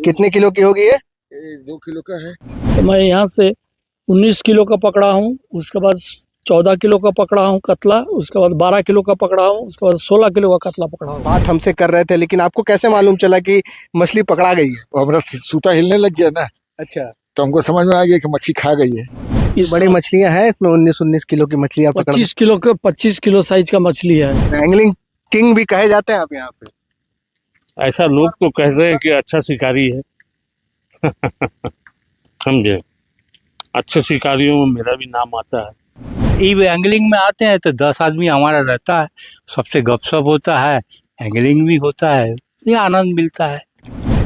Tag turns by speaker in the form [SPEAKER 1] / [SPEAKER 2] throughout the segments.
[SPEAKER 1] कितने किलो की होगी ये?
[SPEAKER 2] 2 किलो का है।
[SPEAKER 3] तो मैं यहाँ से 19 किलो का पकड़ा हूँ, उसके बाद 14 किलो का पकड़ा हूँ कतला, उसके बाद 12 किलो का पकड़ा हूँ, उसके बाद 16 किलो का कतला पकड़ा हूँ।
[SPEAKER 1] बात हमसे कर रहे थे, लेकिन आपको कैसे मालूम चला कि मछली पकड़ा गई है?
[SPEAKER 2] हमारा सूता हिलने लग गया ना,
[SPEAKER 1] अच्छा,
[SPEAKER 2] तो हमको समझ में आ गया कि मच्छी खा गई है।
[SPEAKER 3] इस
[SPEAKER 1] बड़ी मछलियां हैं इसमें, 19-19 किलो की मछलियां पकड़
[SPEAKER 3] 25 किलो साइज का मछली है।
[SPEAKER 1] एंगलिंग किंग भी कहे जाते हैं आप यहाँ पे।
[SPEAKER 4] ऐसा लोग तो कह रहे हैं कि अच्छा शिकारी है। समझे, अच्छे शिकारियों में मेरा भी नाम आता है।
[SPEAKER 5] ये एंगलिंग में आते हैं तो 10 आदमी हमारा रहता है, सबसे गपशप होता है, एंगलिंग भी होता है, ये आनंद मिलता है।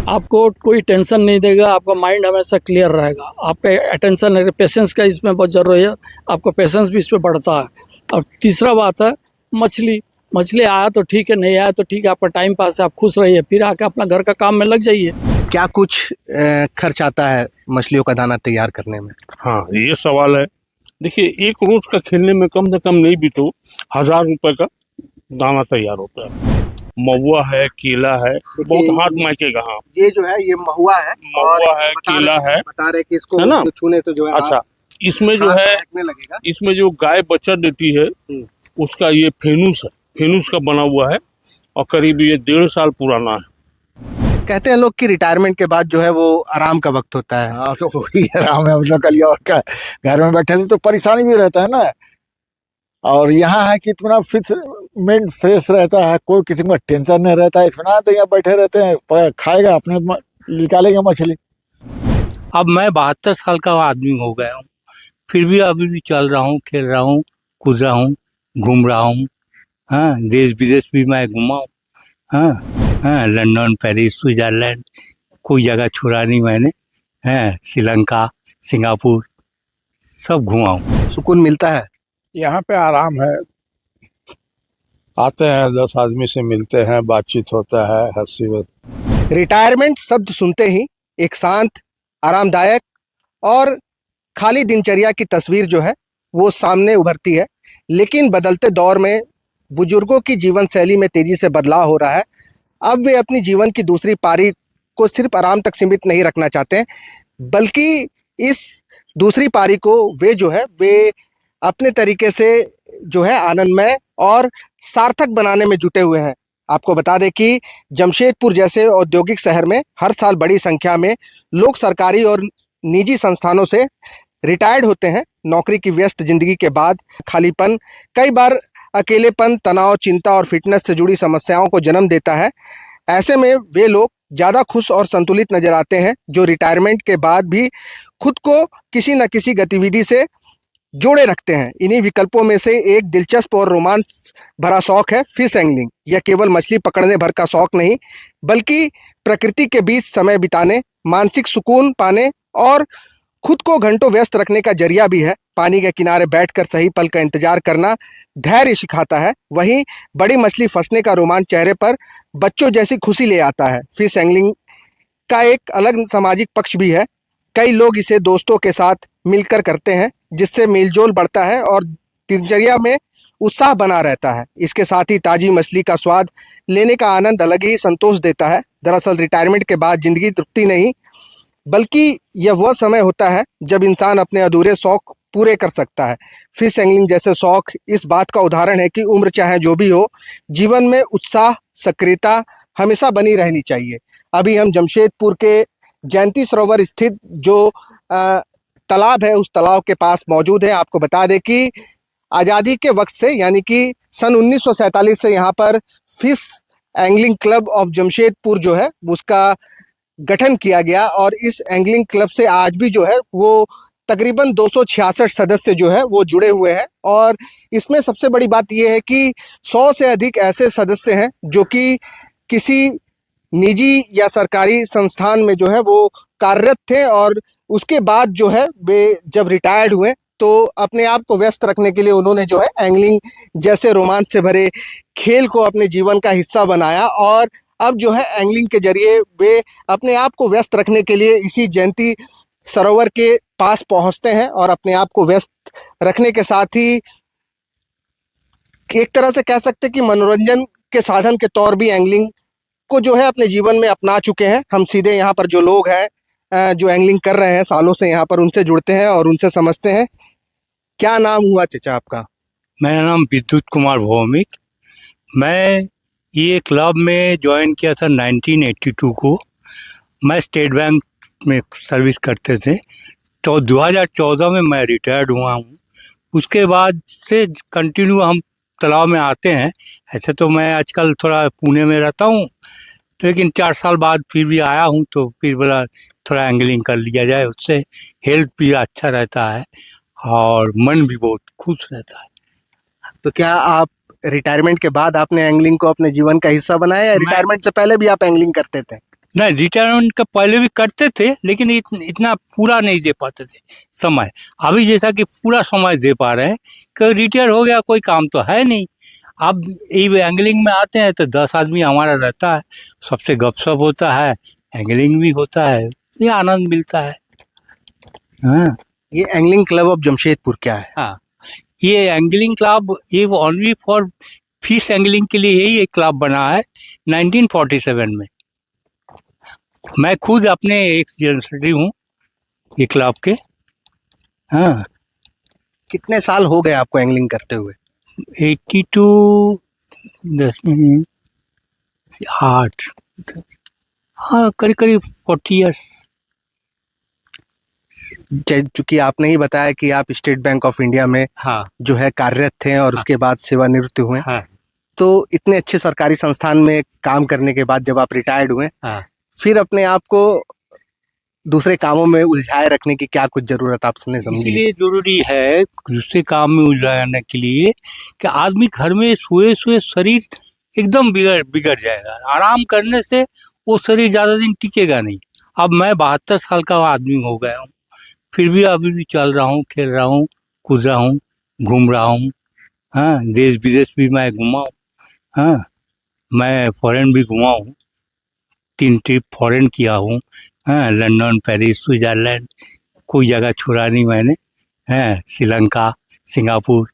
[SPEAKER 3] आपको कोई टेंशन नहीं देगा, आपका माइंड हमेशा क्लियर रहेगा, आपका अटेंशन पेशेंस का इसमें बहुत जरूरी है, आपका पेशेंस भी इस पे बढ़ता है। और तीसरा बात है मछली आया तो ठीक है, नहीं आया तो ठीक है, आपका टाइम पास है, आप खुश रहिए, फिर आके अपना घर का काम में लग जाइए।
[SPEAKER 1] क्या कुछ खर्च आता है मछलियों का दाना तैयार करने में?
[SPEAKER 4] हाँ, ये सवाल है। देखिए, एक रोज का खेलने में कम से कम नहीं भी तो 1000 रुपए का दाना तैयार होता है। महुआ है, केला है, बहुत हाथ मायकेगा। हाँ,
[SPEAKER 1] ये जो है ये महुआ है,
[SPEAKER 4] महुआ है, केला है,
[SPEAKER 1] बता रहे कि इसको
[SPEAKER 4] है ना?
[SPEAKER 1] छूने तो जो है
[SPEAKER 4] अच्छा, इसमें जो
[SPEAKER 1] हाथ
[SPEAKER 4] है,
[SPEAKER 1] महकने लगेगा।
[SPEAKER 4] इसमें जो गाय बच्चा देती है उसका ये फेनूस है, फेनूस का बना हुआ है और करीब ये 1.5 साल पुराना है।
[SPEAKER 1] कहते हैं लोग कि रिटायरमेंट के बाद जो है वो आराम का वक्त होता है।
[SPEAKER 2] हाँ, तो वही आराम है हम लोग का लिया, और क्या, घर में बैठे थे तो परेशानी भी रहता है ना, और यहाँ है कि इतना फिक्स माइंड फ्रेश रहता है, कोई किसी को टेंशन नहीं रहता है, इतना तो यहाँ बैठे रहते हैं, खाएगा अपने निकालेगा मछली।
[SPEAKER 5] अब मैं 72 साल का आदमी हो गया हूँ, फिर भी अभी भी चल रहा हूँ, खेल रहा हूँ, कूद रहा हूँ, घूम रहा हूँ। हाँ, देश विदेश भी मैं घूमा हूँ। हाँ, लंदन, पेरिस, स्विट्जरलैंड, कोई जगह छोड़ा नहीं मैंने। श्रीलंका, सिंगापुर सब घुमा हूँ।
[SPEAKER 1] सुकून मिलता है
[SPEAKER 6] यहाँ पे, आराम है। आते हैं 10 आदमी से मिलते हैं, बातचीत होता है, हंसी।
[SPEAKER 1] रिटायरमेंट शब्द सुनते ही एक शांत, आरामदायक और खाली दिनचर्या की तस्वीर जो है वो सामने उभरती है। लेकिन बदलते दौर में बुजुर्गों की जीवन शैली में तेजी से बदलाव हो रहा है। अब वे अपनी जीवन की दूसरी पारी को सिर्फ आराम तक सीमित नहीं रखना चाहते हैं, बल्कि इस दूसरी पारी को वे अपने तरीके से जो है आनंदमय और सार्थक बनाने में जुटे हुए हैं। आपको बता दें कि जमशेदपुर जैसे औद्योगिक शहर में हर साल बड़ी संख्या में लोग सरकारी और निजी संस्थानों से रिटायर्ड होते हैं। नौकरी की व्यस्त जिंदगी के बाद खालीपन कई बार अकेलेपन, तनाव, चिंता और फिटनेस से जुड़ी समस्याओं को जन्म देता है। ऐसे में वे लोग ज़्यादा खुश और संतुलित नजर आते हैं, जो रिटायरमेंट के बाद भी खुद को किसी न किसी गतिविधि से जोड़े रखते हैं। इन्हीं विकल्पों में से एक दिलचस्प और रोमांच भरा शौक है फिश एंगलिंग। यह केवल मछली पकड़ने भर का शौक नहीं, बल्कि प्रकृति के बीच समय बिताने, मानसिक सुकून पाने और खुद को घंटों व्यस्त रखने का जरिया भी है। पानी के किनारे बैठकर सही पल का इंतजार करना धैर्य सिखाता है। वहीं बड़ी मछली फंसने का रोमांच चेहरे पर बच्चों जैसी खुशी ले आता है। फिश एंगलिंग का एक अलग सामाजिक पक्ष भी है। कई लोग इसे दोस्तों के साथ मिलकर करते हैं, जिससे मेलजोल बढ़ता है और दिनचर्या में उत्साह बना रहता है। इसके साथ ही ताजी मछली का स्वाद लेने का आनंद अलग ही संतोष देता है। दरअसल रिटायरमेंट के बाद जिंदगी तृप्ति नहीं, बल्कि यह वह समय होता है जब इंसान अपने अधूरे शौक पूरे कर सकता है। फिश एंगलिंग जैसे शौक इस बात का उदाहरण है कि उम्र चाहे जो भी हो, जीवन में उत्साह, सक्रियता हमेशा बनी रहनी चाहिए। अभी हम जमशेदपुर के जयंती सरोवर स्थित जो तालाब है, उस तालाब के पास मौजूद है। आपको बता दें कि आज़ादी के वक्त से, यानी कि सन 1947 से यहाँ पर fish angling club of Jamshedpur जो है उसका गठन किया गया, और इस एंगलिंग क्लब से आज भी जो है वो तकरीबन 266 सदस्य जो है वो जुड़े हुए हैं। और इसमें सबसे बड़ी बात यह है कि 100 से अधिक ऐसे सदस्य हैं जो कि किसी निजी या सरकारी संस्थान में जो है वो कार्यरत थे, और उसके बाद जो है वे जब रिटायर्ड हुए तो अपने आप को व्यस्त रखने के लिए उन्होंने जो है एंगलिंग जैसे रोमांच से भरे खेल को अपने जीवन का हिस्सा बनाया। और अब जो है एंगलिंग के जरिए वे अपने आप को व्यस्त रखने के लिए इसी जयंती सरोवर के पास पहुंचते हैं, और अपने आप को व्यस्त रखने के साथ ही एक तरह से कह सकते हैं कि मनोरंजन के साधन के तौर भी एंगलिंग को जो है अपने जीवन में अपना चुके हैं। हम सीधे यहाँ पर जो लोग हैं जो एंगलिंग कर रहे हैं सालों से यहाँ पर, उनसे जुड़ते हैं और उनसे समझते हैं। क्या नाम हुआ चाचा आपका?
[SPEAKER 5] मेरा नाम विद्युत कुमार भौमिक। मैं ये क्लब में ज्वाइन किया था 1982 को। मैं स्टेट बैंक में सर्विस करते थे, तो 2014 में मैं रिटायर्ड हुआ हूँ। उसके बाद से कंटिन्यू हम तालाब में आते हैं। ऐसे तो मैं आजकल थोड़ा पुणे में रहता हूँ, लेकिन 4 साल बाद फिर भी आया हूँ, तो फिर बोला थोड़ा एंगलिंग कर लिया जाए। उससे हेल्थ भी अच्छा रहता है और मन भी बहुत खुश रहता है।
[SPEAKER 1] तो क्या आप रिटायरमेंट के बाद आपने एंगलिंग को अपने जीवन का हिस्सा बनाया, या रिटायरमेंट से पहले भी आप एंगलिंग करते थे?
[SPEAKER 5] नहीं, रिटायरमेंट का पहले भी करते थे, लेकिन इतना पूरा नहीं दे पाते थे समय। अभी जैसा कि पूरा समय दे पा रहे हैं, कि रिटायर हो गया, कोई काम तो है नहीं। अब ये एंगलिंग में आते हैं तो 10 आदमी हमारा रहता है, सबसे गपशप होता है, एंगलिंग भी होता है, ये आनंद मिलता है। हाँ,
[SPEAKER 1] ये एंगलिंग क्लब ऑफ जमशेदपुर क्या है?
[SPEAKER 5] हाँ, ये एंगलिंग क्लब ये ओनली फॉर फिश एंगलिंग के लिए ही एक क्लब बना है 1947 में। मैं खुद अपने एक जनरेटरी हूँ ये क्लब के। हाँ,
[SPEAKER 1] कितने साल हो गए आपको एंगलिंग करते हुए?
[SPEAKER 5] 82 10 में 8, हाँ, करीब करीब 40 ईयर्स।
[SPEAKER 1] चूंकि आपने ही बताया कि आप स्टेट बैंक ऑफ इंडिया में
[SPEAKER 5] हाँ,
[SPEAKER 1] जो है कार्यरत थे और उसके बाद सेवानिवृत्त हुए,
[SPEAKER 5] हाँ,
[SPEAKER 1] तो इतने अच्छे सरकारी संस्थान में काम करने के बाद जब आप रिटायर्ड हुए,
[SPEAKER 5] हाँ।
[SPEAKER 1] फिर अपने आप को दूसरे कामों में उलझाए रखने की क्या कुछ जरूरत आपने समझी?
[SPEAKER 5] इसलिए जरूरी है दूसरे काम में उलझाने के लिए कि आदमी घर में सोए सोए शरीर एकदम बिगड़ जाएगा। आराम करने से वो शरीर ज्यादा दिन टिकेगा नहीं। अब मैं 72 साल का आदमी हो गया हूँ, फिर भी अभी भी चल रहा हूँ, खेल रहा हूँ, कूद रहा हूँ, घूम रहा हूँ। हाँ, देश विदेश भी मैं घूमा हूँ। हाँ, मैं फॉरेन भी घुमा हूँ, 3 ट्रिप फॉरेन किया हूँ। हाँ, लंदन, पेरिस, स्विट्जरलैंड, कोई जगह छोड़ा नहीं मैंने। हाँ, श्रीलंका, सिंगापुर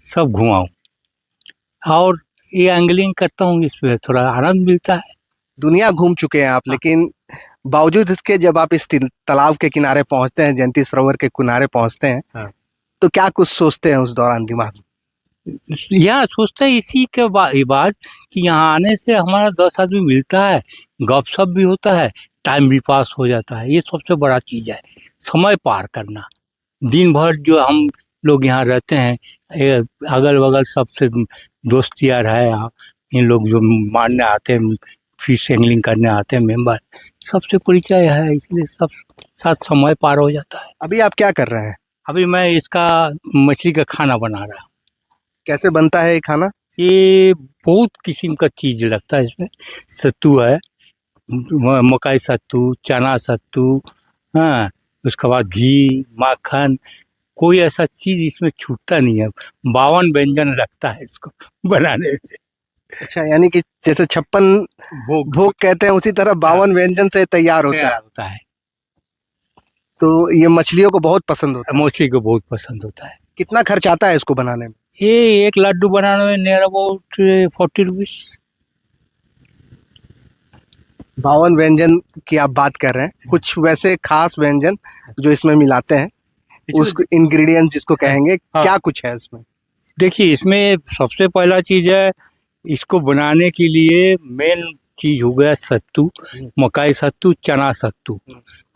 [SPEAKER 5] सब घुमा हूँ। और ये एंगलिंग करता हूँ, इसमें थोड़ा आनंद मिलता है।
[SPEAKER 1] दुनिया घूम चुके हैं आप, लेकिन बावजूद इसके जब आप इस तालाब के किनारे पहुंचते हैं, जयंती सरोवर के किनारे पहुंचते हैं,
[SPEAKER 5] हाँ।
[SPEAKER 1] तो क्या कुछ सोचते हैं उस दौरान दिमाग में?
[SPEAKER 5] यहाँ सोचते हैं इसी के बाद कि यहाँ आने से हमारा 10 आदमी मिलता है, गपशप भी होता है, टाइम भी पास हो जाता है। ये सबसे बड़ा चीज़ है, समय पार करना। दिन भर जो हम लोग यहाँ रहते हैं, अगल बगल सबसे दोस्त यार है यहाँ, इन लोग जो मारने आते हैं, फिश एंगलिंग करने आते हैं मेंबर, सबसे परिचय है, इसलिए सब साथ समय पार हो जाता है।
[SPEAKER 1] अभी आप क्या कर रहे हैं?
[SPEAKER 5] अभी मैं इसका मछली का खाना बना रहा हूँ।
[SPEAKER 1] कैसे बनता है ये खाना?
[SPEAKER 5] ये बहुत किस्म का चीज लगता है इसमें। सत्तू है, मकई सत्तू, चना सत्तू, हाँ, उसके बाद घी, माखन, कोई ऐसा चीज इसमें छूटता नहीं है। 52 व्यंजन लगता है इसको बनाने में।
[SPEAKER 1] अच्छा, यानी कि जैसे 56 भोग कहते हैं, उसी तरह 52 व्यंजन से तैयार होता है। तो ये मछलियों को बहुत पसंद होता है।
[SPEAKER 5] मछली को बहुत पसंद होता है।
[SPEAKER 1] कितना खर्च आता है इसको बनाने में?
[SPEAKER 5] ये एक लड्डू बनाने में नियर अबाउट 40 रुपीज।
[SPEAKER 1] 52 व्यंजन की आप बात कर रहे हैं, कुछ वैसे खास व्यंजन जो इसमें मिलाते हैं, उसको इंग्रेडिएंट्स जिसको कहेंगे,
[SPEAKER 5] हाँ।
[SPEAKER 1] क्या कुछ है इसमें?
[SPEAKER 5] देखिए, इसमें सबसे पहला चीज है, इसको बनाने के लिए मेन चीज हो गया सत्तू, मकई सत्तू, चना सत्तू,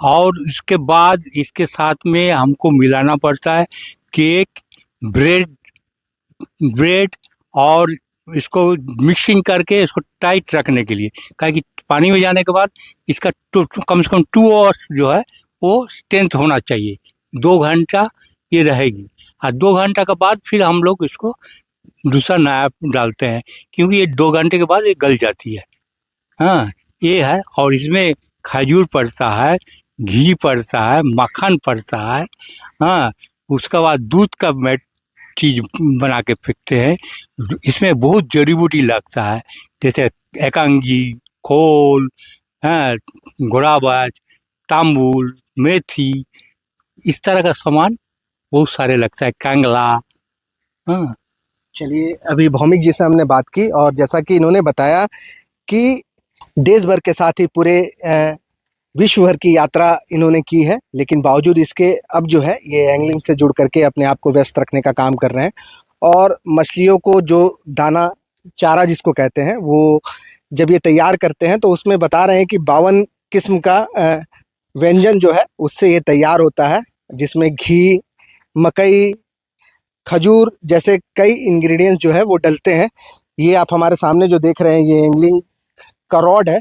[SPEAKER 5] और इसके बाद इसके साथ में हमको मिलाना पड़ता है केक, ब्रेड, और इसको मिक्सिंग करके इसको टाइट रखने के लिए, कि पानी में जाने के बाद इसका कम से कम 2 आवर्स जो है वो स्ट्रेंथ होना चाहिए। 2 घंटा ये रहेगी, और 2 घंटा के बाद फिर हम लोग इसको दूसरा नया डालते हैं, क्योंकि ये 2 घंटे के बाद ये गल जाती है। हाँ, ये है। और इसमें खजूर पड़ता है, घी पड़ता है, मक्खन पड़ता है। हाँ, उसके बाद दूध का चीज बना के फेंकते हैं। इसमें बहुत जड़ी बूटी लगता है, जैसे एकांगी, खोल, हाँ, घोड़ाबाज, तांबुल, मेथी, इस तरह का सामान बहुत सारे लगता है, कांगला। हाँ,
[SPEAKER 1] चलिए, अभी भौमिक जी से हमने बात की, और जैसा कि इन्होंने बताया कि देश भर के साथ ही पूरे विश्व भर की यात्रा इन्होंने की है, लेकिन बावजूद इसके अब जो है ये एंगलिंग से जुड़ करके अपने आप को व्यस्त रखने का काम कर रहे हैं। और मछलियों को जो दाना चारा जिसको कहते हैं, वो जब ये तैयार करते हैं तो उसमें बता रहे हैं कि 52 किस्म का व्यंजन जो है उससे ये तैयार होता है, जिसमें घी, मकई, खजूर जैसे कई इंग्रेडिएंट्स जो है वो डलते हैं। ये आप हमारे सामने जो देख रहे हैं ये एंगलिंग का रॉड है।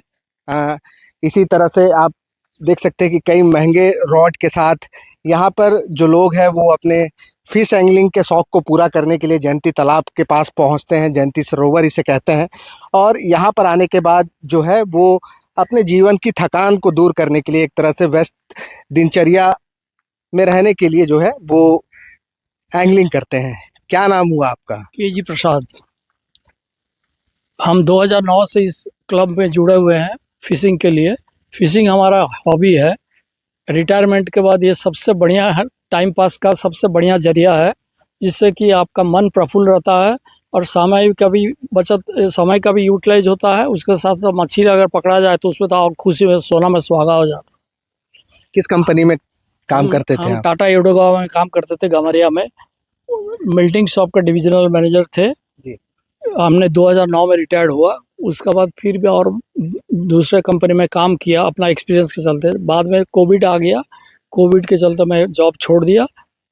[SPEAKER 1] इसी तरह से आप देख सकते हैं कि कई महंगे रॉड के साथ यहाँ पर जो लोग हैं वो अपने फिश एंगलिंग के शौक़ को पूरा करने के लिए जयंती तालाब के पास पहुँचते हैं। जयंती सरोवर इसे कहते हैं। और यहाँ पर आने के बाद जो है वो अपने जीवन की थकान को दूर करने के लिए, एक तरह से व्यस्त दिनचर्या में रहने के लिए जो है वो एंगलिंग करते हैं। क्या नाम हुआ आपका?
[SPEAKER 3] के.जी. प्रसाद। हम 2009 से इस क्लब में जुड़े हुए हैं फिशिंग के लिए। फिशिंग हमारा हॉबी है। रिटायरमेंट के बाद ये सबसे बढ़िया है, टाइम पास का सबसे बढ़िया जरिया है, जिससे कि आपका मन प्रफुल्ल रहता है और समय का भी बचत, समय का भी यूटिलाइज होता है। उसके साथ साथ मछली अगर पकड़ा जाए तो उसमें तो और खुशी में सोना में सुहागा हो जाता है।
[SPEAKER 1] किस कंपनी में काम करते थे
[SPEAKER 3] हम
[SPEAKER 1] आप?
[SPEAKER 3] टाटा एडोगा में काम करते थे, गमरिया में। मिल्टिंग शॉप का डिविजनल मैनेजर थे।
[SPEAKER 1] जी।
[SPEAKER 3] हमने 2009 में रिटायर्ड हुआ। उसके बाद फिर भी और दूसरे कंपनी में काम किया अपना एक्सपीरियंस के चलते। बाद में कोविड आ गया। कोविड के चलते मैं जॉब छोड़ दिया।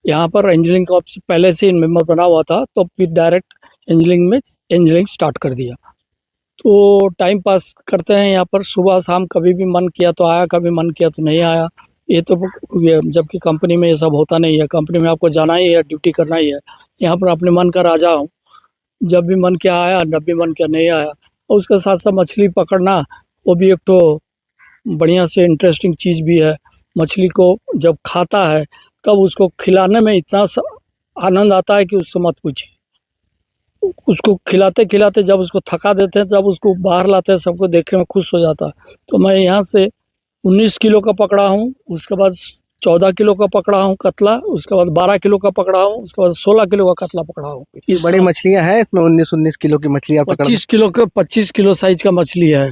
[SPEAKER 3] यहाँ पर इंजीनियरिंग का पहले से मेंबर बना हुआ था, तो फिर डायरेक्ट इंजीनियरिंग स्टार्ट कर दिया। तो टाइम पास करते हैं यहाँ पर, सुबह शाम, कभी भी मन किया तो आया, कभी मन किया तो नहीं आया। ये तो जबकि कंपनी में ये सब होता नहीं है। कंपनी में आपको जाना ही है, ड्यूटी करना ही है। यहाँ पर अपने मन का राजा हूँ। जब भी मन किया आया, जब भी मन किया नहीं आया। और उसके साथ साथ मछली पकड़ना वो भी एक तो बढ़िया से इंटरेस्टिंग चीज़ भी है। मछली को जब खाता है तब उसको खिलाने में इतना आनंद आता है कि उससे मत पूछिए। उसको खिलाते खिलाते जब उसको थका देते हैं, जब उसको बाहर लाते हैं, सबको देखने में खुश हो जाता है। तो मैं यहाँ से 19 किलो का पकड़ा हूँ, उसके बाद 14 किलो का पकड़ा हूँ कतला, उसके बाद 12 किलो का पकड़ा हूँ, उसके बाद 16 किलो का कतला पकड़ा हूँ। इस
[SPEAKER 1] बड़ी मछलियां हैं इसमें, 19-19 किलो की मछली आप पकड़
[SPEAKER 3] 25 किलो साइज का मछली है।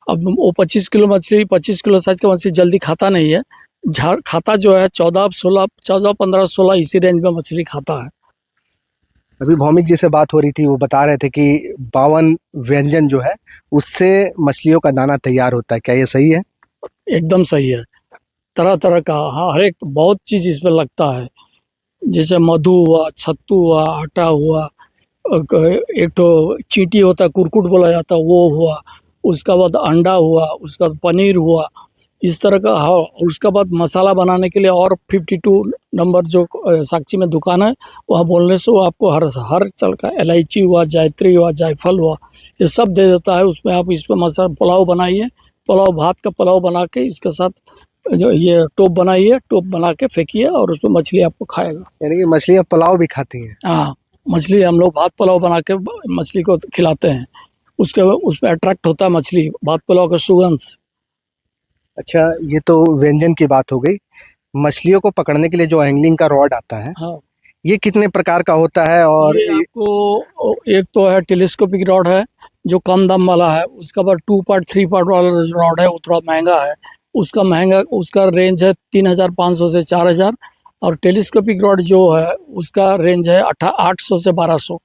[SPEAKER 3] अब वो 25 किलो साइज का मछली जल्दी खाता नहीं है। खाता जो है 14, 15, 16 इसी रेंज में मछली खाता है।
[SPEAKER 1] अभी भौमिक जी से बात हो रही थी, वो बता रहे थे कि 52 व्यंजन जो है उससे मछलियों का दाना तैयार होता है। क्या ये सही है?
[SPEAKER 3] एकदम सही है। तरह तरह का, हाँ, हर एक बहुत चीज़ इसमें लगता है। जैसे मधु हुआ, सत्तू हुआ, आटा हुआ, एक तो चींटी होता है, कुरकुट बोला जाता है, वो हुआ। उसका बाद अंडा हुआ, उसका बाद पनीर हुआ, इस तरह का। हाँ, उसका बाद मसाला बनाने के लिए और 52 नंबर जो साक्षी में दुकान है, वहाँ बोलने से वो आपको हर चल का इलायची हुआ, जायत्री हुआ, जायफल हुआ, ये सब दे देता है। उसमें आप इसमें मसाला पुलाव बनाइए, पुलाव, भात का पुलाव बना के इसके साथ जो ये टोप बनाइए, टोप बना के फेंकिए और उसमें मछली आपको खाएगा।
[SPEAKER 1] यानी कि मछलियां पुलाव भी खाती हैं?
[SPEAKER 3] हाँ, मछली हम लोग भात पुलाव बना के मछली को खिलाते हैं। उसमें अट्रैक्ट होता है मछली भात पुलाव का सुगंध।
[SPEAKER 1] अच्छा, ये तो व्यंजन की बात हो गई। मछलियों को पकड़ने के लिए जो एंगलिंग का रॉड आता है,
[SPEAKER 3] हाँ,
[SPEAKER 1] ये कितने प्रकार का होता है? और
[SPEAKER 3] ये आपको एक तो है टेलीस्कोपिक रॉड है जो कम दाम वाला है। उसका बाद 2 पार्ट 3 पार्ट वाला रॉड है, वो थोड़ा महंगा है। उसका रेंज है 3500 से 4000। और टेलीस्कोपिक रॉड जो है उसका रेंज है 800 से 1200।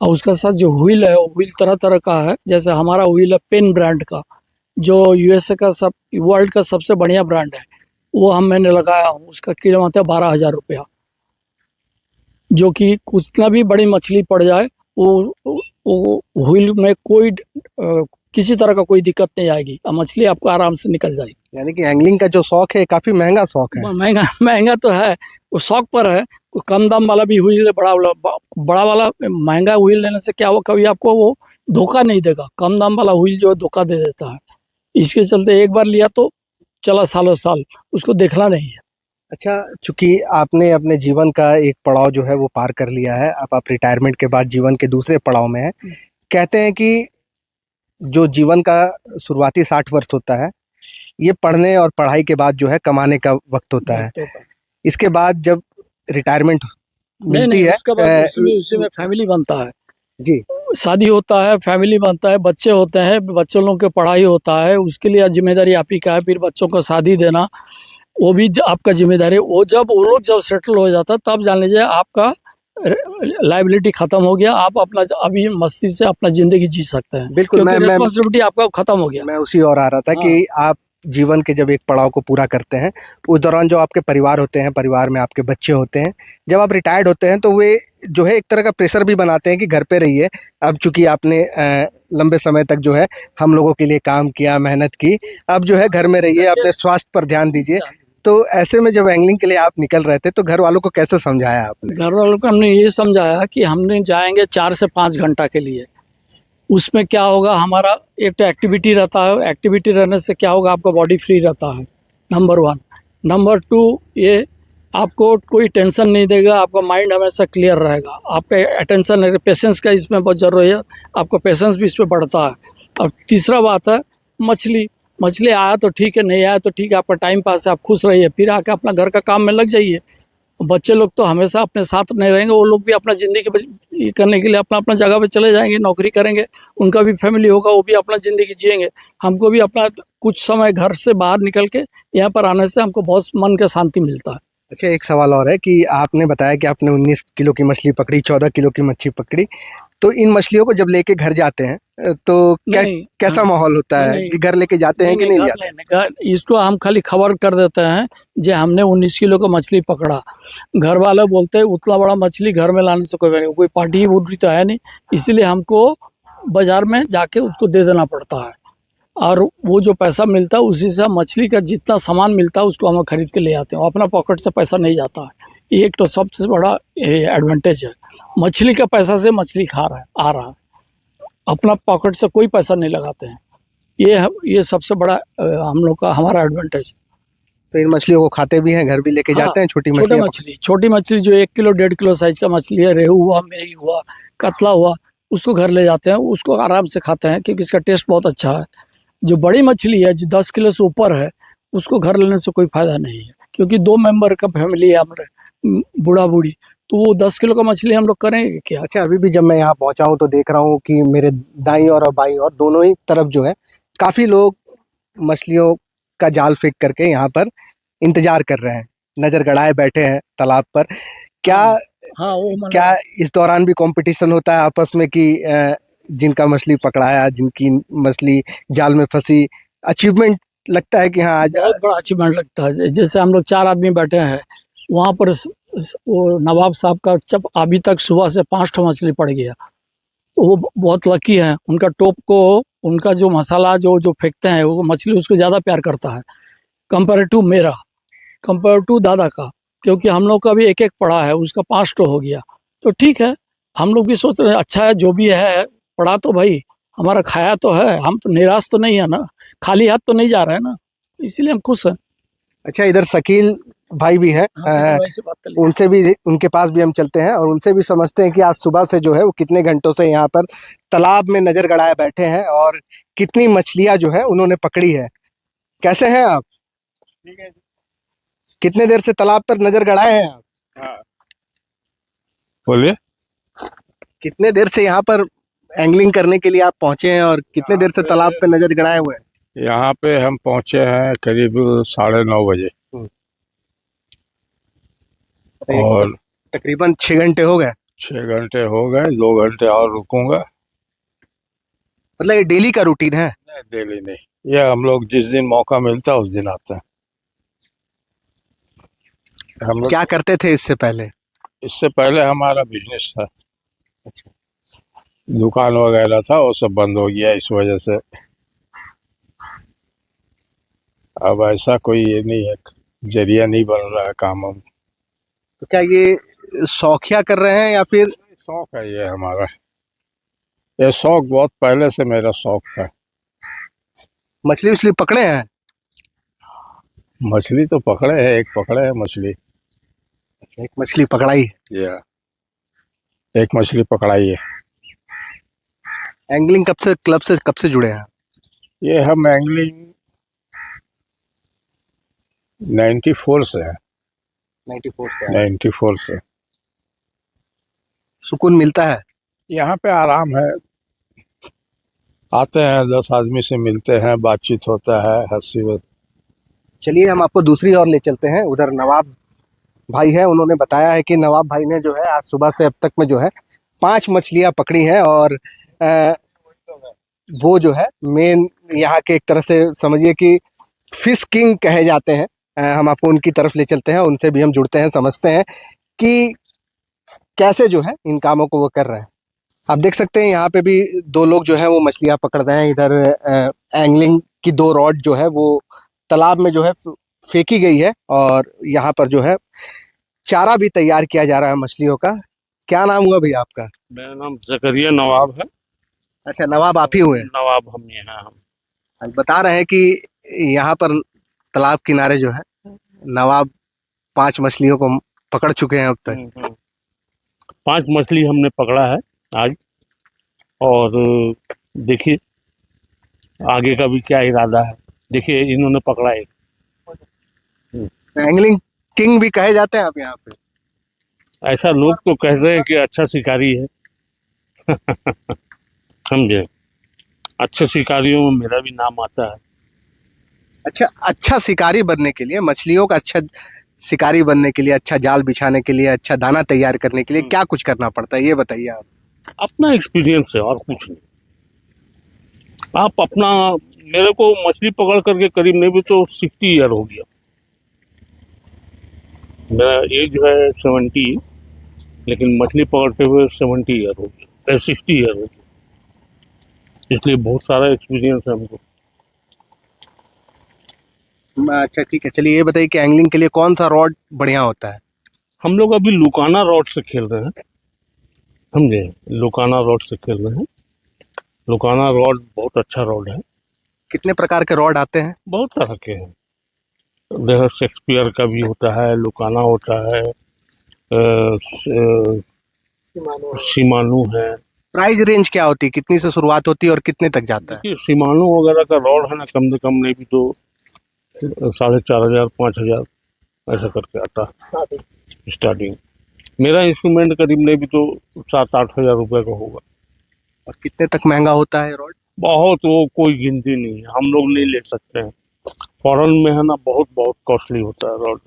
[SPEAKER 3] और उसका साथ जो व्हील है, वो व्हील तरह तरह का है। जैसे हमारा व्हील है पेन ब्रांड का, जो यूएसए का वर्ल्ड का सबसे बढ़िया ब्रांड है, वो मैंने लगाया हूँ। उसका कीमत है 12,000 रुपया। जो कि कितना भी बड़ी मछली पड़ जाए, वो व्हील में किसी तरह का कोई दिक्कत नहीं आएगी और मछली आपको आराम से निकल जाएगी।
[SPEAKER 1] यानी कि एंगलिंग का जो शौक है काफी महंगा शौक है।
[SPEAKER 3] महंगा तो है, वो शौक पर है। कम दाम वाला भी व्हील है, बड़ा वाला महंगा व्हील लेने से क्या हुआ, कभी आपको वो धोखा नहीं देगा। कम दाम वाला व्हील जो है धोखा दे देता है। इसके चलते एक बार लिया तो चला सालों साल, उसको देखना नहीं है।
[SPEAKER 1] अच्छा, चूंकि आपने अपने जीवन का एक पड़ाव जो है वो पार कर लिया है, अब आप रिटायरमेंट के बाद जीवन के दूसरे पड़ाव में हैं। कहते हैं कि जो जीवन का शुरुआती 60 वर्ष होता है, ये पढ़ने और पढ़ाई के बाद जो है कमाने का वक्त होता है। इसके बाद जब रिटायरमेंट मिलती है,
[SPEAKER 3] उसके बाद उसी में फैमिली बनता है।
[SPEAKER 1] जी,
[SPEAKER 3] शादी होता है, फैमिली बनता है, बच्चे होते हैं, बच्चों लोगों की पढ़ाई होता है, उसके लिए जिम्मेदारी आप ही का है। फिर बच्चों को शादी देना वो भी आपका जिम्मेदारी है। वो लोग जब सेटल हो जाता है तब जान लीजिए आपका लाइबिलिटी खत्म हो गया। आप अपना अभी मस्ती से अपना जिंदगी जी सकते हैं,
[SPEAKER 1] बिल्कुल,
[SPEAKER 3] क्योंकि
[SPEAKER 1] मैं
[SPEAKER 3] रिस्पॉन्सिबिलिटी आपका खत्म हो गया।
[SPEAKER 1] मैं उसी और आ रहा था कि आप जीवन के जब एक पड़ाव को पूरा करते हैं, उस दौरान जो आपके परिवार होते हैं, परिवार में आपके बच्चे होते हैं, जब आप रिटायर्ड होते हैं तो वे जो है एक तरह का प्रेशर भी बनाते हैं कि घर पे रहिए। अब चूंकि आपने लंबे समय तक जो है हम लोगों के लिए काम किया, मेहनत की, अब जो है घर में रहिए, अपने स्वास्थ्य पर ध्यान दीजिए। तो ऐसे में जब एंगलिंग के लिए आप निकल रहे थे तो घर वालों को कैसे समझाया आपने?
[SPEAKER 3] घर वालों को हमने ये समझाया कि हमने जाएंगे 4 से 5 घंटा के लिए। उसमें क्या होगा, हमारा एक तो एक्टिविटी रहता है, एक्टिविटी रहने से क्या होगा, आपका बॉडी फ्री रहता है, नंबर 1। नंबर 2, ये आपको कोई टेंशन नहीं देगा, आपका माइंड हमेशा क्लियर रहेगा। आपका अटेंशन, पेशेंस का इसमें बहुत ज़रूरी है, आपका पेशेंस भी इस पर बढ़ता है। और तीसरा बात है मछली आया तो ठीक है, नहीं आया तो ठीक है, आपका टाइम पास है, आप खुश रहिए, फिर आके अपना घर का काम में लग जाइए। बच्चे लोग तो हमेशा अपने साथ नहीं रहेंगे, वो लोग भी अपना ज़िंदगी करने के लिए अपना अपना जगह पे चले जाएंगे, नौकरी करेंगे, उनका भी फैमिली होगा, वो भी अपना ज़िंदगी जिएंगे। हमको भी अपना कुछ समय घर से बाहर निकल के यहाँ पर आने से हमको बहुत मन का शांति मिलता है।
[SPEAKER 1] अच्छा, एक सवाल और है कि आपने बताया कि आपने 19 किलो की मछली पकड़ी, 14 किलो की मच्छी पकड़ी, तो इन मछलियों को जब लेके घर जाते हैं तो कैसा माहौल होता है
[SPEAKER 3] नहीं,
[SPEAKER 1] कि घर लेके जाते हैं कि नहीं जाते?
[SPEAKER 3] इसको हम खाली खबर कर देते हैं जे हमने 19 किलो का मछली पकड़ा। घर वाले बोलते हैं उतना बड़ा मछली घर में लाने से कोई पार्टी वुर्टी तो है नहीं, इसीलिए हमको बाजार में जाके उसको दे देना पड़ता है। और वो जो पैसा मिलता है उसी से मछली का जितना सामान मिलता है उसको हम खरीद के ले आते हैं, अपना पॉकेट से पैसा नहीं जाता है। ये एक तो सबसे बड़ा एडवांटेज है, मछली का पैसा से मछली आ रहा है, अपना पॉकेट से कोई पैसा नहीं लगाते हैं। ये सबसे बड़ा हम लोग का हमारा एडवांटेज।
[SPEAKER 1] तो इन मछलियों को खाते भी हैं, घर भी लेके जाते हैं? छोटी
[SPEAKER 3] मछली जो 1 किलो 1.5 किलो साइज का मछली है, रेहू हुआ, मिर्गी हुआ, कतला हुआ, उसको घर ले जाते हैं, उसको आराम से खाते हैं क्योंकि इसका टेस्ट बहुत अच्छा है। जो बड़ी मछली है जो 10 किलो से ऊपर है उसको घर लेने से कोई फायदा नहीं है, क्योंकि 2 मेंबर का फैमिली है हमारे, बूढ़ा बूढ़ी, तो वो 10 किलो का मछली हम लोग करेंगे क्या?
[SPEAKER 1] अच्छा, अभी भी जब मैं यहाँ पहुंचा हूँ तो देख रहा हूँ कि मेरे दाईं और बाईं और दोनों ही तरफ जो है काफी लोग मछलियों का जाल फेंक करके यहाँ पर इंतजार कर रहे हैं, नजर गड़ाए बैठे हैं तालाब पर। क्या इस दौरान भी कंपटीशन होता है आपस में कि जिनका मछली पकड़ाया, जिनकी मछली जाल में फंसी, अचीवमेंट लगता है कि हाँ आज
[SPEAKER 3] बहुत बड़ा अचीवमेंट लगता है। जैसे हम लोग 4 आदमी बैठे हैं, वहाँ पर वो नवाब साहब का जब अभी तक सुबह से 5 ठो मछली पड़ गया, तो वो बहुत लकी है। उनका टोप को, उनका जो मसाला जो फेंकते हैं वो मछली उसको ज़्यादा प्यार करता है कंपेयर टू दादा का, क्योंकि हम लोग का भी एक पड़ा है, उसका 5 ठो हो गया। तो ठीक है, हम लोग भी सोच रहे हैं अच्छा है, जो भी है पड़ा तो भाई हमारा खाया तो है, हम तो निराश तो नहीं है ना, खाली हाथ तो नहीं जा रहे हैं ना, इसीलिए हम खुश हैं।
[SPEAKER 1] अच्छा, इधर शकील भाई भी है, उनसे भी, उनके पास भी हम चलते हैं और उनसे भी समझते हैं कि आज सुबह से जो है वो कितने घंटों से यहाँ पर तालाब में नजर गड़ाए बैठे हैं और कितनी मछलियां जो है उन्होंने पकड़ी है। कैसे हैं आप?
[SPEAKER 4] ठीक है।
[SPEAKER 1] कितने देर से तालाब पर नजर गड़ाए हैं आप?
[SPEAKER 6] हाँ, बोलिए।
[SPEAKER 1] कितने देर से यहाँ पर एंगलिंग करने के लिए आप पहुंचे हैं और कितने देर से तालाब पे नजर गड़ाए हुए हैं?
[SPEAKER 6] यहाँ पे हम पहुंचे हैं करीब 9:30 बजे और
[SPEAKER 1] तकरीबन 6 घंटे हो गए।
[SPEAKER 6] 6 घंटे हो गए, 2 घंटे और रुकूंगा।
[SPEAKER 1] मतलब ये डेली का रूटीन है?
[SPEAKER 6] नहीं, डेली नहीं, ये हम लोग जिस दिन मौका मिलता है उस दिन आते हैं। हम लोग
[SPEAKER 1] क्या करते थे इससे पहले?
[SPEAKER 6] इससे पहले हमारा बिजनेस था, दुकान वगैरह था, वो सब बंद हो गया इस वजह से। अब ऐसा कोई ये नहीं है, जरिया नहीं बन रहा है काम हम।
[SPEAKER 1] तो क्या ये शौकिया कर रहे हैं या फिर?
[SPEAKER 6] शौक है ये हमारा, ये शौक बहुत पहले से मेरा शौक था।
[SPEAKER 1] मछली उछली पकड़े हैं?
[SPEAKER 6] मछली तो पकड़े है, एक पकड़े है मछली।
[SPEAKER 1] एक मछली पकड़ाई है?
[SPEAKER 6] या एक मछली पकड़ाई है।
[SPEAKER 1] एंगलिंग कब से जुड़े हैं?
[SPEAKER 6] ये हम एंगलिंग 94 से है। 94 से।
[SPEAKER 1] सुकून मिलता है?
[SPEAKER 6] यहाँ पे आराम है, आते हैं 10 आदमी से मिलते हैं, बातचीत होता है, हंसी
[SPEAKER 1] चलिए हम आपको दूसरी ओर ले चलते हैं। उधर नवाब भाई है, उन्होंने बताया है कि नवाब भाई ने जो है आज सुबह से अब तक में जो है 5 मछलियां पकड़ी हैं और अ, वो जो है मेन यहाँ के एक तरह से समझिए कि फिश किंग कहे जाते हैं। हम आपको उनकी तरफ ले चलते हैं, उनसे भी हम जुड़ते हैं, समझते हैं कि कैसे जो है इन कामों को वो कर रहे हैं। आप देख सकते हैं यहाँ पे भी 2 लोग जो है वो मछलियां पकड़ रहे हैं। इधर एंगलिंग की 2 रॉड जो है वो तालाब में जो है फेंकी गई है और यहाँ पर जो है चारा भी तैयार किया जा रहा है मछलियों का। क्या नाम हुआ भैया आपका?
[SPEAKER 4] मेरा नाम जकरिया नवाब है।
[SPEAKER 1] अच्छा, नवाब आप ही हुए हैं।
[SPEAKER 4] नवाब हम ये हैं। हम
[SPEAKER 1] बता रहे हैं कि यहाँ पर तालाब किनारे जो है नवाब 5 मछलियों को पकड़ चुके हैं अब तक।
[SPEAKER 4] 5 मछली हमने पकड़ा है आज। और देखिए आगे का भी क्या इरादा है। देखिए इन्होंने पकड़ा एक।
[SPEAKER 1] एंगलिंग किंग भी कहे जाते हैं आप यहाँ पे।
[SPEAKER 4] ऐसा लोग तो कह रहे हैं कि अच्छा शिकारी है। समझे, अच्छे शिकारियों में मेरा भी नाम आता है।
[SPEAKER 1] अच्छा शिकारी बनने के लिए, मछलियों का अच्छा शिकारी बनने के लिए, अच्छा जाल बिछाने के लिए, अच्छा दाना तैयार करने के लिए क्या कुछ करना पड़ता है, ये बताइए आप।
[SPEAKER 4] अपना एक्सपीरियंस है और कुछ नहीं। आप अपना, मेरे को मछली पकड़ करके करीब नहीं भी तो 60 ईयर हो गया। मेरा एज है 70, लेकिन मछली पकड़ते हुए 70 ईयर हो गया, 60 ईयर हो गया। इसलिए बहुत सारा एक्सपीरियंस है हमको।
[SPEAKER 1] अच्छा ठीक है, चलिए ये बताइए कि एंगलिंग के लिए कौन सा रॉड बढ़िया होता है?
[SPEAKER 4] हम लोग अभी लुकाना रॉड से खेल रहे हैं। समझे, लुकाना रॉड से खेल रहे हैं। लुकाना रॉड बहुत अच्छा रॉड है।
[SPEAKER 1] कितने प्रकार के रॉड आते हैं?
[SPEAKER 4] बहुत तरह के हैं। देखो शेक्सपियर का भी होता है, लुकाना होता है, शिमानू है।
[SPEAKER 1] प्राइस रेंज क्या होती है, कितनी से शुरुआत होती है और कितने तक जाता है?
[SPEAKER 4] देखिए शिमानू वगैरह का रॉड है ना, कम से कम नहीं भी तो 4,500 5,000 ऐसा करके आता है स्टार्टिंग। मेरा इंस्ट्रूमेंट करीब नहीं भी तो 7-8 हजार रुपए का होगा।
[SPEAKER 1] और कितने तक महंगा होता है रॉड?
[SPEAKER 4] बहुत, वो कोई गिनती नहीं है, हम लोग नहीं ले सकते हैं। फॉरेन में है ना बहुत बहुत कॉस्टली होता है रॉड।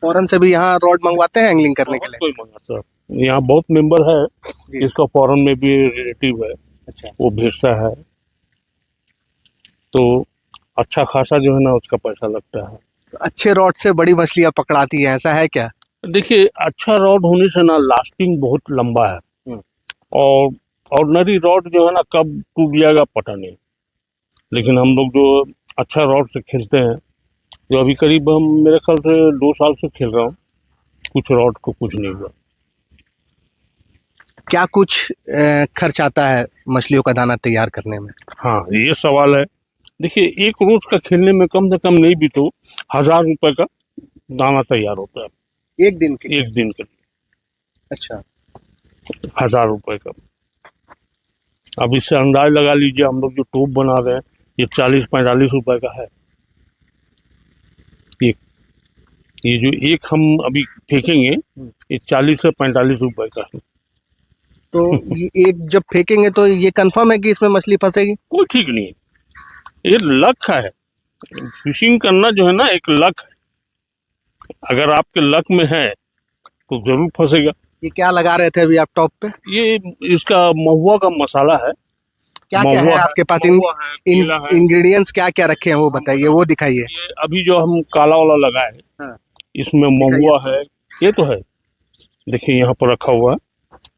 [SPEAKER 1] फॉरेन से भी यहाँ रॉड मंगवाते हैं एंगलिंग करने के लिए?
[SPEAKER 4] कोई मंगाता है, यहाँ बहुत मेंबर है। इसका फॉरेन में भी रिलेटिव है।
[SPEAKER 1] अच्छा,
[SPEAKER 4] वो भेजता है तो अच्छा खासा जो है ना उसका पैसा लगता है।
[SPEAKER 1] तो अच्छे रॉड से बड़ी मछलियाँ पकड़ाती है, ऐसा है क्या?
[SPEAKER 4] देखिए अच्छा रॉड होने से ना लास्टिंग बहुत लंबा है। और ऑर्डिनरी रॉड जो है ना कब टूट जाएगा पता नहीं। लेकिन हम लोग जो अच्छा रॉड से खेलते हैं, जो अभी करीब हम मेरे ख्याल से 2 साल से खेल रहा हूँ, कुछ रॉड को कुछ नहीं हुआ।
[SPEAKER 1] क्या कुछ खर्च आता है मछलियों का दाना तैयार करने में?
[SPEAKER 4] हाँ ये सवाल है। देखिए एक रोज का खेलने में कम से कम नहीं भी तो 1000 रुपए का दाना तैयार होता है
[SPEAKER 1] एक दिन के?
[SPEAKER 4] एक दिन के लिए।
[SPEAKER 1] अच्छा,
[SPEAKER 4] 1000 रुपए का। अब इससे अंदाज लगा लीजिए, हम लोग जो टोप बना रहे हैं ये 40-45 रुपए का है एक। ये जो एक हम अभी फेंकेंगे ये 40 से 45 रुपए का है।
[SPEAKER 1] तो ये एक जब फेंकेंगे तो ये कंफर्म है कि इसमें मछली फंसेगी?
[SPEAKER 4] कोई ठीक नहीं है, ये लक है। फिशिंग करना जो है ना एक लक है। अगर आपके लक में है तो जरूर फंसेगा।
[SPEAKER 1] ये क्या लगा रहे थे अभी आप टॉप पे?
[SPEAKER 4] ये इसका महुआ का मसाला है।
[SPEAKER 1] क्या क्या है
[SPEAKER 4] महुआ
[SPEAKER 1] आपके पास? इन
[SPEAKER 4] महुआ है, केला है।
[SPEAKER 1] इंग्रेडिएंट्स क्या क्या रखे हैं वो बताइए, वो दिखाइए।
[SPEAKER 4] ये अभी जो हम काला वाला लगाए हैं,
[SPEAKER 1] हाँ।
[SPEAKER 4] इसमें महुआ है, ये तो है। देखिए यहाँ पर रखा हुआ है,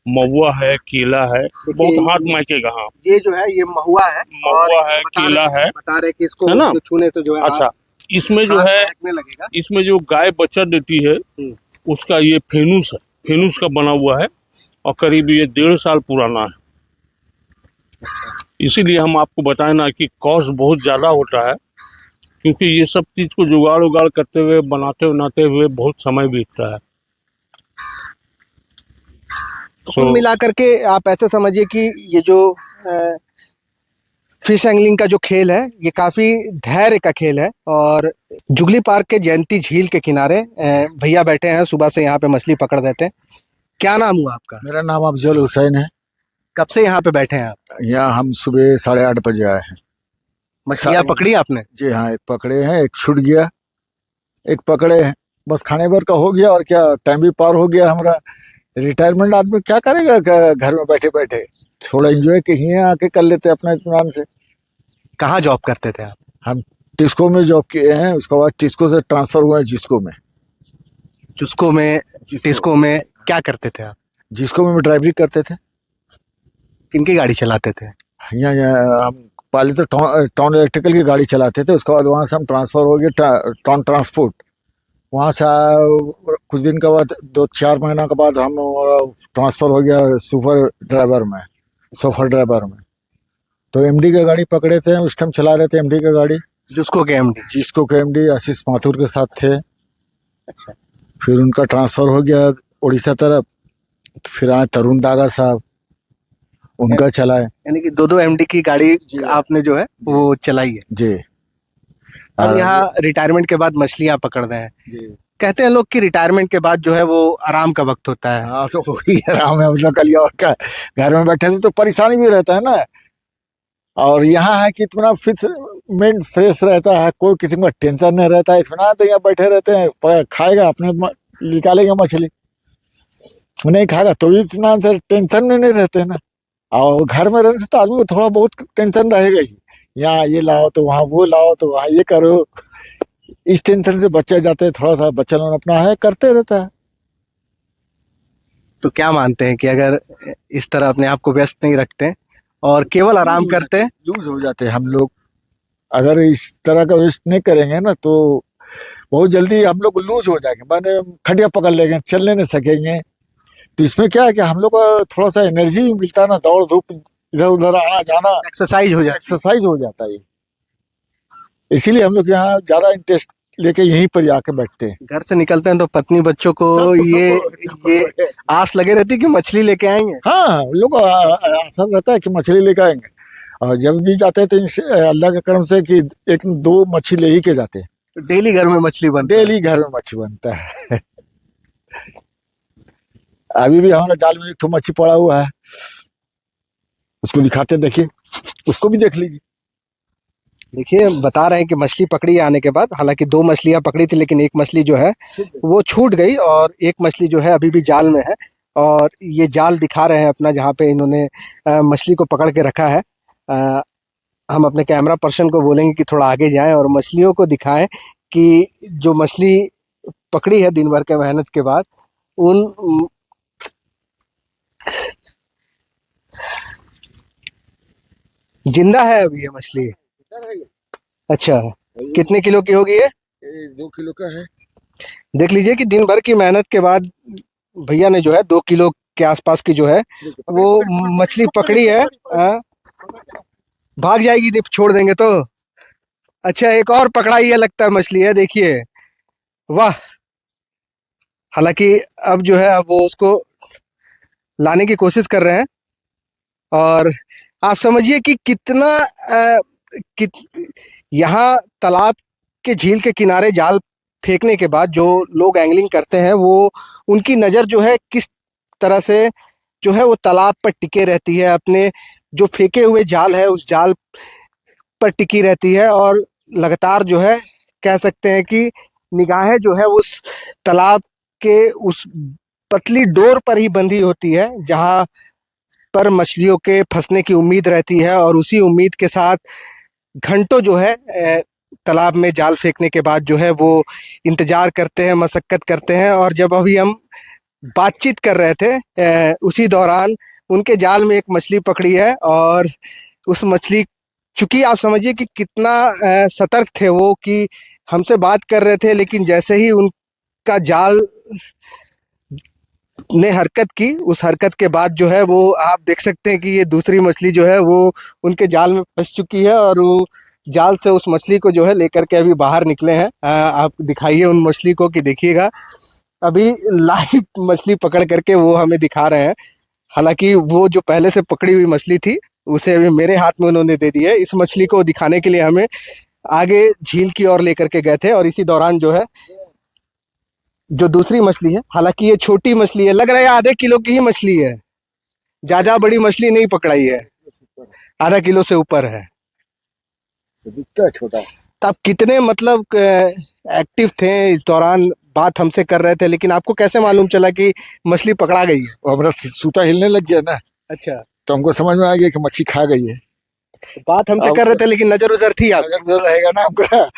[SPEAKER 4] महुआ है, केला है, बहुत हाथ मायकेगा। हाँ
[SPEAKER 1] ये जो है ये महुआ है,
[SPEAKER 4] महुआ है, केला है।
[SPEAKER 1] बता रहे कि इसको
[SPEAKER 4] है ना?
[SPEAKER 1] जो छूने से जो है
[SPEAKER 4] अच्छा, इसमें जो
[SPEAKER 1] हाथ
[SPEAKER 4] है,
[SPEAKER 1] महकने लगेगा।
[SPEAKER 4] इसमें जो गाय बच्चा देती है उसका ये फेनूस है, फेनूस का बना हुआ है और करीब ये 1.5 साल पुराना है। इसीलिए हम आपको बताएं ना कि कॉस्ट बहुत ज्यादा होता है, क्योंकि ये सब चीज को जुगाड़ उगाड़ करते हुए बनाते हुए बहुत समय बीतता है।
[SPEAKER 1] कुल मिला करके आप ऐसे समझिए कि ये जो फिश एंगलिंग का जो खेल है ये काफी धैर्य का खेल है। और जुगली पार्क के जयंती झील के किनारे भैया बैठे हैं, सुबह से यहाँ पे मछली पकड़ देते हैं। क्या नाम हुआ आपका?
[SPEAKER 2] मेरा नाम अफजल हुसैन है।
[SPEAKER 1] कब से यहाँ पे बैठे हैं आप?
[SPEAKER 2] यहाँ हम सुबह 8:30 बजे आए हैं।
[SPEAKER 1] मछलियाँ पकड़ी आपने?
[SPEAKER 2] जी हाँ, एक पकड़े हैं, एक छूट गया, एक पकड़े हैं। बस खाने भर का हो गया और क्या, टाइम भी पार हो गया हमारा। रिटायरमेंट आदमी क्या करेगा घर में बैठे बैठे, थोड़ा एंजॉय कहीं आके कर लेते अपना इत्मीनान से।
[SPEAKER 1] कहाँ जॉब करते थे आप?
[SPEAKER 2] हम टिस्को में जॉब किए हैं, उसके बाद टिस्को से ट्रांसफर हुआ है जिस्को में।
[SPEAKER 1] टिस्को में क्या करते थे आप?
[SPEAKER 2] जिस्को में ड्राइवरी करते थे।
[SPEAKER 1] किनकी गाड़ी चलाते थे?
[SPEAKER 2] यहाँ हम पहले तो टाउन इलेक्ट्रिकल की गाड़ी चलाते थे, उसके बाद वहाँ से हम ट्रांसफर हो गए टाउन ट्रांसपोर्ट। वहाँ से कुछ दिन के बाद 2-4 महीना के बाद हम ट्रांसफर हो गया सोफर ड्राइवर में। तो एमडी का गाड़ी पकड़े थे, उस टाइम चला रहे थे एमडी का गाड़ी।
[SPEAKER 1] जिसको के एमडी?
[SPEAKER 2] जिसको के एमडी आशीष माथुर के साथ थे।
[SPEAKER 1] अच्छा।
[SPEAKER 2] फिर उनका ट्रांसफर हो गया उड़ीसा तरफ, फिर आए तरुण दागा साहब, उनका चलाए।
[SPEAKER 1] यानी कि 2 एमडी की गाड़ी आपने जो है वो चलाई है।
[SPEAKER 2] जी।
[SPEAKER 1] अब यहाँ रिटायरमेंट के बाद मछलियाँ पकड़ रहे हैं।
[SPEAKER 2] जी।
[SPEAKER 1] कहते हैं लोग कि रिटायरमेंट के बाद जो है वो आराम का वक्त होता है।
[SPEAKER 2] हाँ, तो वही आराम है मतलब कल और क्या, घर में बैठे थे तो परेशानी भी रहता है ना। और यहाँ है कि इतना फिक्स माइंड फ्रेश रहता है, कोई किसी का टेंशन नहीं रहता है। इतना तो यहाँ बैठे रहते हैं, खाएगा अपने निकालेगा मछली, नहीं खाएगा तो भी इतना टेंशन में नहीं रहते ना। और घर में रहने से तो आदमी को थोड़ा बहुत टेंशन रहेगा ही, यहाँ ये लाओ तो वहाँ वो लाओ तो वहाँ ये करो। इस टेंशन से बच्चे जाते हैं, थोड़ा सा बच्चा लोग अपना है करते रहता है।
[SPEAKER 1] तो क्या मानते हैं कि अगर इस तरह अपने आप को व्यस्त नहीं रखते और केवल आराम करते हैं?
[SPEAKER 2] लूज हो जाते हैं हम लोग। अगर इस तरह का वेस्ट नहीं करेंगे ना तो बहुत जल्दी हम लोग लूज हो जाएंगे, माने खटिया पकड़ लेंगे, चलने नहीं सकेंगे। तो इसमें क्या है कि हम लोग को थोड़ा सा एनर्जी भी मिलता है ना, दौड़ धूप इधर उधर आना जाना,
[SPEAKER 1] एक्सरसाइज
[SPEAKER 2] हो जाता है। इसीलिए हम लोग यहाँ ज्यादा इंटरेस्ट लेके यहीं पर आके बैठते हैं।
[SPEAKER 1] घर से निकलते हैं तो पत्नी बच्चों को ये आस लगे रहती है कि मछली लेके आएंगे।
[SPEAKER 2] हाँ, लोग आशा रहता है कि मछली लेके आएंगे। और जब भी जाते हैं तो अल्लाह के करम से कि 1-2 मछली ले ही के जाते हैं।
[SPEAKER 1] तो डेली घर में मछली बनता है?
[SPEAKER 2] डेली घर में मछली बनता है। अभी भी हमारे जाल में एक मच्छी पड़ा हुआ है, उसको दिखाते, देखिए, उसको भी देख लीजिए।
[SPEAKER 1] देखिए, बता रहे हैं कि मछली पकड़ी आने के बाद, हालांकि 2 मछलियां पकड़ी थी लेकिन एक मछली जो है वो छूट गई और एक मछली जो है अभी भी जाल में है। और ये जाल दिखा रहे हैं अपना, जहाँ पे इन्होंने मछली को पकड़ के रखा है। हम अपने कैमरा पर्सन को बोलेंगे कि थोड़ा आगे जाएं और मछलियों को दिखाएं कि जो मछली पकड़ी है दिन भर के मेहनत के बाद, उन जिंदा है अभी ये मछली? अच्छा, कितने किलो की होगी ये?
[SPEAKER 2] 2 किलो का है।
[SPEAKER 1] देख लीजिए कि दिन भर की मेहनत के बाद भैया ने जो है 2 किलो के आसपास की जो है वो मछली पकड़ी है। भाग जाएगी जब छोड़ देंगे तो। अच्छा, एक और पकड़ा ही है लगता है मछली है, देखिए, वाह। हालांकि अब जो है अब वो उसको लाने की कोशिश कर रहे हैं और आप समझिए कि कितना यहाँ तालाब के झील के किनारे जाल फेंकने के बाद जो लोग एंगलिंग करते हैं वो उनकी नज़र जो है किस तरह से जो है वो तालाब पर टिके रहती है, अपने जो फेंके हुए जाल है उस जाल पर टिकी रहती है और लगातार जो है कह सकते हैं कि निगाहें जो है उस तालाब के उस पतली डोर पर ही बंधी होती है जहाँ पर मछलियों के फंसने की उम्मीद रहती है। और उसी उम्मीद के साथ घंटों जो है तालाब में जाल फेंकने के बाद जो है वो इंतजार करते हैं, मशक्कत करते हैं। और जब अभी हम बातचीत कर रहे थे उसी दौरान उनके जाल में एक मछली पकड़ी है और उस मछली, चूंकि आप समझिए कि कितना सतर्क थे वो कि हमसे बात कर रहे थे, लेकिन जैसे ही उनका जाल ने हरकत की, उस हरकत के बाद जो है वो आप देख सकते हैं कि ये दूसरी मछली जो है वो उनके जाल में फंस चुकी है और वो जाल से उस मछली को जो है लेकर के अभी बाहर निकले हैं। आप दिखाइए उन मछली को कि देखिएगा, अभी लाइव मछली पकड़ करके वो हमें दिखा रहे हैं। हालांकि वो जो पहले से पकड़ी हुई मछली थी उसे अभी मेरे हाथ में उन्होंने दे दी है। इस मछली को दिखाने के लिए हमें आगे झील की ओर लेकर के गए थे और इसी दौरान जो है जो दूसरी मछली है, हालांकि ये छोटी मछली है, लग रहा है आधे किलो की ही मछली है, ज्यादा बड़ी मछली नहीं पकड़ाई है, आधा किलो से ऊपर है।
[SPEAKER 2] तो दिखता है छोटा।
[SPEAKER 1] तो आप कितने मतलब एक्टिव थे इस दौरान, बात हमसे कर रहे थे, लेकिन आपको कैसे मालूम चला कि मछली पकड़ा गई है?
[SPEAKER 2] वो हमारा सूता हिलने लग गया ना,
[SPEAKER 1] अच्छा,
[SPEAKER 2] तो हमको समझ में आ गया कि मच्छी खा गई है।
[SPEAKER 1] बात हमसे कर रहे थे लेकिन नजर उधर थी आप।
[SPEAKER 2] अगर उधर रहेगा ना हमका।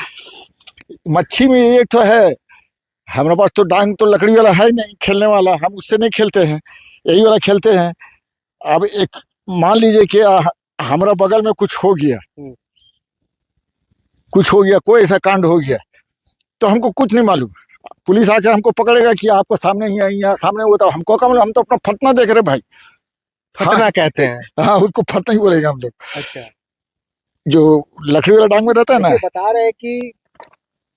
[SPEAKER 2] मच्छी में एक तो है, हमारे पास तो डांग तो लकड़ी वाला है नहीं खेलने वाला, हम उससे नहीं खेलते हैं, यही वाला खेलते हैं। अब एक मान लीजिए कि हमारा बगल में कुछ हो गया, कोई ऐसा कांड हो गया, तो हमको कुछ नहीं मालूम। पुलिस आके हमको पकड़ेगा कि आपको सामने ही आई, यहाँ सामने हुआ, तो हमको क्या मालूम, हम तो अपना फतना देख रहे भाई।
[SPEAKER 1] फतना कहते हैं।
[SPEAKER 2] हाँ, उसको फतना ही बोलेगा हम लोग।
[SPEAKER 1] अच्छा,
[SPEAKER 2] जो लकड़ी वाला डांग में रहता है ना,
[SPEAKER 1] देखिए, बता रहे हैं कि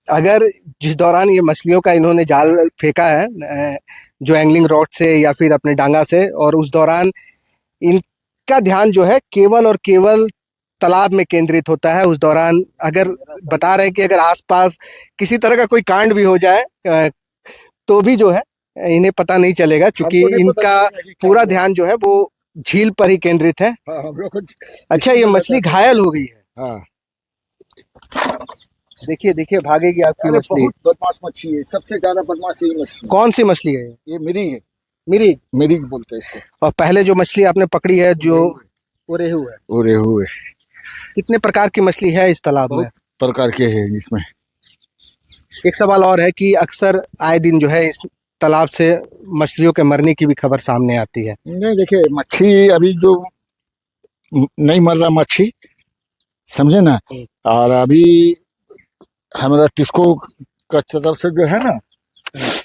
[SPEAKER 1] अगर जिस दौरान ये मछलियों का इन्होंने जाल फेंका है जो एंगलिंग रॉड से या फिर अपने डांगा से, और उस दौरान इनका ध्यान जो है केवल और केवल तालाब में केंद्रित होता है। उस दौरान अगर बता रहे हैं कि अगर आसपास किसी तरह का कोई कांड भी हो जाए तो भी जो है इन्हें पता नहीं चलेगा, क्योंकि
[SPEAKER 2] हमको नहीं पता
[SPEAKER 1] इनका
[SPEAKER 2] चलेगा कि क्या
[SPEAKER 1] पूरा
[SPEAKER 2] हुआ।
[SPEAKER 1] ध्यान जो है वो झील पर ही केंद्रित है।
[SPEAKER 2] हाँ, हम लोग को-
[SPEAKER 1] अच्छा, ये मछली घायल हो गई है।
[SPEAKER 2] हाँ,
[SPEAKER 1] देखिए देखिए, भागेगी आपकी
[SPEAKER 2] अरे
[SPEAKER 1] मछली।
[SPEAKER 2] बहुत बदमाश मच्छी है, सबसे ज्यादा बदमाश यही मच्छी है।
[SPEAKER 1] कौन सी मछली है
[SPEAKER 2] ये मिरिग है,
[SPEAKER 1] मिरिग?
[SPEAKER 2] मिरिग बोलते हैं इसको।
[SPEAKER 1] और पहले जो मछली आपने पकड़ी है जो वो रेहू है,
[SPEAKER 2] वो रेहू है,
[SPEAKER 1] कितने प्रकार की मछली है इस तालाब में?
[SPEAKER 2] बहुत प्रकार के हैं इसमें।
[SPEAKER 1] एक सवाल और है कि अक्सर आए दिन जो है इस तालाब से मछलियों के मरने की भी खबर सामने आती है।
[SPEAKER 2] नहीं, देखिए मच्छी अभी जो नहीं मर रहा मच्छी, समझे ना। और अभी हमारा टिस्को का तरफ से जो है ना,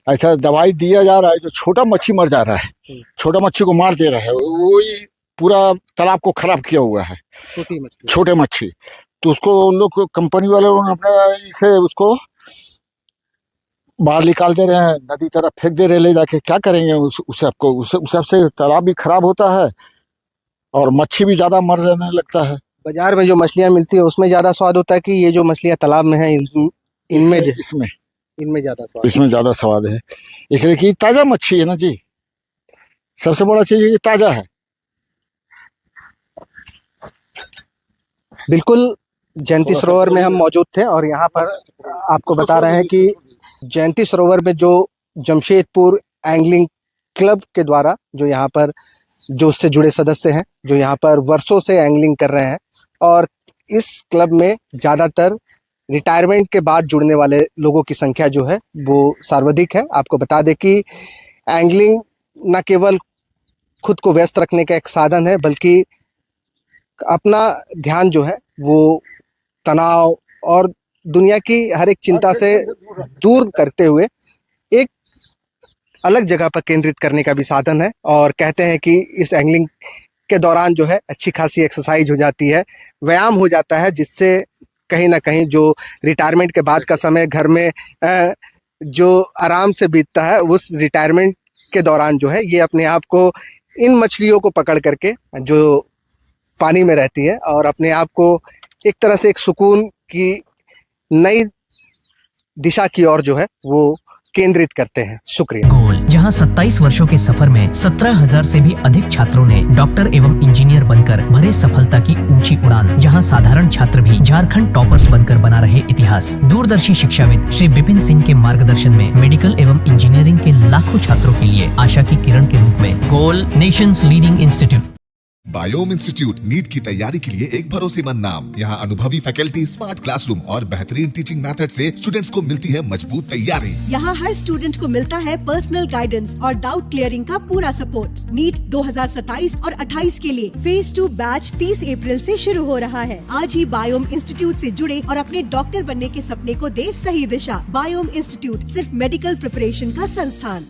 [SPEAKER 2] ऐसा दवाई दिया जा रहा है, जो छोटा मच्छी मर जा रहा है, छोटा मच्छी को मार दे रहा है, वही पूरा तालाब को खराब किया हुआ है।
[SPEAKER 1] छोटी मछली,
[SPEAKER 2] छोटे मच्छी तो उसको उन लोग कंपनी वाले अपने इसे उसको बाहर निकाल दे रहे हैं, नदी तरफ फेंक दे रहे हैं, ले जाके क्या करेंगे उस सबको, उस सबसे तालाब भी खराब होता है और मच्छी भी ज्यादा मर जाने लगता है।
[SPEAKER 1] बाजार में जो मछलियां मिलती है उसमें ज्यादा स्वाद होता है कि ये जो मछलियां तालाब में है इनमें
[SPEAKER 2] इसमें
[SPEAKER 1] इनमें ज्यादा स्वाद?
[SPEAKER 2] इसमें ज्यादा स्वाद है, इसलिए कि ताजा मच्छी है ना जी। सबसे बड़ा चीज ये ताजा है।
[SPEAKER 1] बिल्कुल, जयंती सरोवर में हम मौजूद थे और यहाँ पर आपको बता रहे हैं कि जयंती सरोवर में जो जमशेदपुर एंगलिंग क्लब के द्वारा जो यहाँ पर जो उससे जुड़े सदस्य हैं, जो यहाँ पर वर्षों से एंगलिंग कर रहे हैं, और इस क्लब में ज़्यादातर रिटायरमेंट के बाद जुड़ने वाले लोगों की संख्या जो है वो सर्वाधिक है। आपको बता दें कि एंगलिंग न केवल खुद को व्यस्त रखने का एक साधन है, बल्कि अपना ध्यान जो है वो तनाव और दुनिया की हर एक चिंता से दूर करते हुए एक अलग जगह पर केंद्रित करने का भी साधन है। और कहते हैं कि इस एंगलिंग के दौरान जो है अच्छी खासी एक्सरसाइज हो जाती है, व्यायाम हो जाता है, जिससे कहीं ना कहीं जो रिटायरमेंट के बाद का समय घर में जो आराम से बीतता है, उस रिटायरमेंट के दौरान जो है ये अपने आप को इन मछलियों को पकड़ करके जो पानी में रहती है और अपने आप को एक तरह से एक सुकून की नई दिशा की ओर जो है वो केंद्रित करते हैं। शुक्रिया।
[SPEAKER 7] गोल, जहां 27 वर्षों के सफर में 17,000 से भी अधिक छात्रों ने डॉक्टर एवं इंजीनियर बनकर भरे सफलता की ऊंची उड़ान, जहां साधारण छात्र भी झारखंड टॉपर्स बनकर बना रहे इतिहास। दूरदर्शी शिक्षाविद श्री विपिन सिंह के मार्गदर्शन में मेडिकल एवं इंजीनियरिंग के लाखों छात्रों के लिए आशा की किरण के रूप में goal, nation's leading institute.
[SPEAKER 8] Biome institute NEET की तैयारी के लिए एक भरोसेमंद नाम। यहाँ अनुभवी फैकल्टी, स्मार्ट क्लासरूम और बेहतरीन टीचिंग मेथड से स्टूडेंट्स को मिलती है मजबूत तैयारी।
[SPEAKER 9] यहाँ हर स्टूडेंट को मिलता है पर्सनल गाइडेंस और डाउट क्लियरिंग का पूरा सपोर्ट। नीट 2027 और 28 के लिए फेज 2 बैच 30 अप्रैल से शुरू हो रहा है। आज ही बायोम इंस्टीट्यूट से जुड़े और अपने डॉक्टर बनने के सपने को दे सही दिशा। बायोम इंस्टीट्यूट सिर्फ मेडिकल प्रिपरेशन का संस्थान।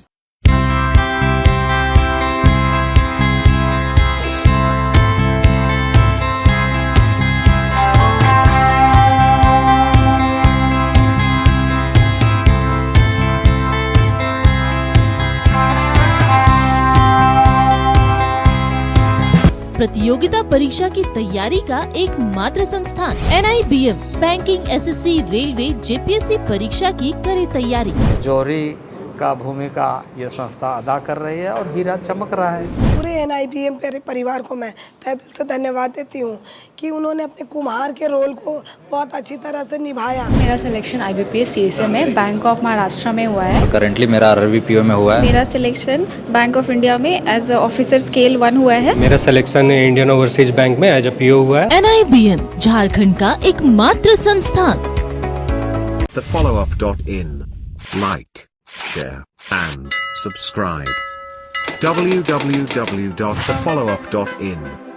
[SPEAKER 10] प्रतियोगिता परीक्षा की तैयारी का एकमात्र संस्थान NIBM banking, SSC, railway, JPSC परीक्षा की करे तैयारी।
[SPEAKER 11] जौहरी का भूमिका ये संस्था अदा कर रही है और हीरा चमक रहा है।
[SPEAKER 12] पूरे NIBM परिवार को मैं तहे दिल से धन्यवाद देती हूँ कि उन्होंने अपने कुम्हार के रोल को बहुत अच्छी तरह से निभाया।
[SPEAKER 13] मेरा सिलेक्शन IBPS CSA में बैंक ऑफ महाराष्ट्र में हुआ है।
[SPEAKER 14] करंटली मेरा RRBPO में हुआ है।
[SPEAKER 13] मेरा सिलेक्शन बैंक ऑफ इंडिया में एज ऑफिसर स्केल 1 हुआ है।
[SPEAKER 15] मेरा सिलेक्शन इंडियन ओवरसीज बैंक में एज PO हुआ है।
[SPEAKER 10] NIBM झारखंड का एक मात्र संस्थान।
[SPEAKER 16] thefollowup.in. Like, share and subscribe. www.thefollowup.in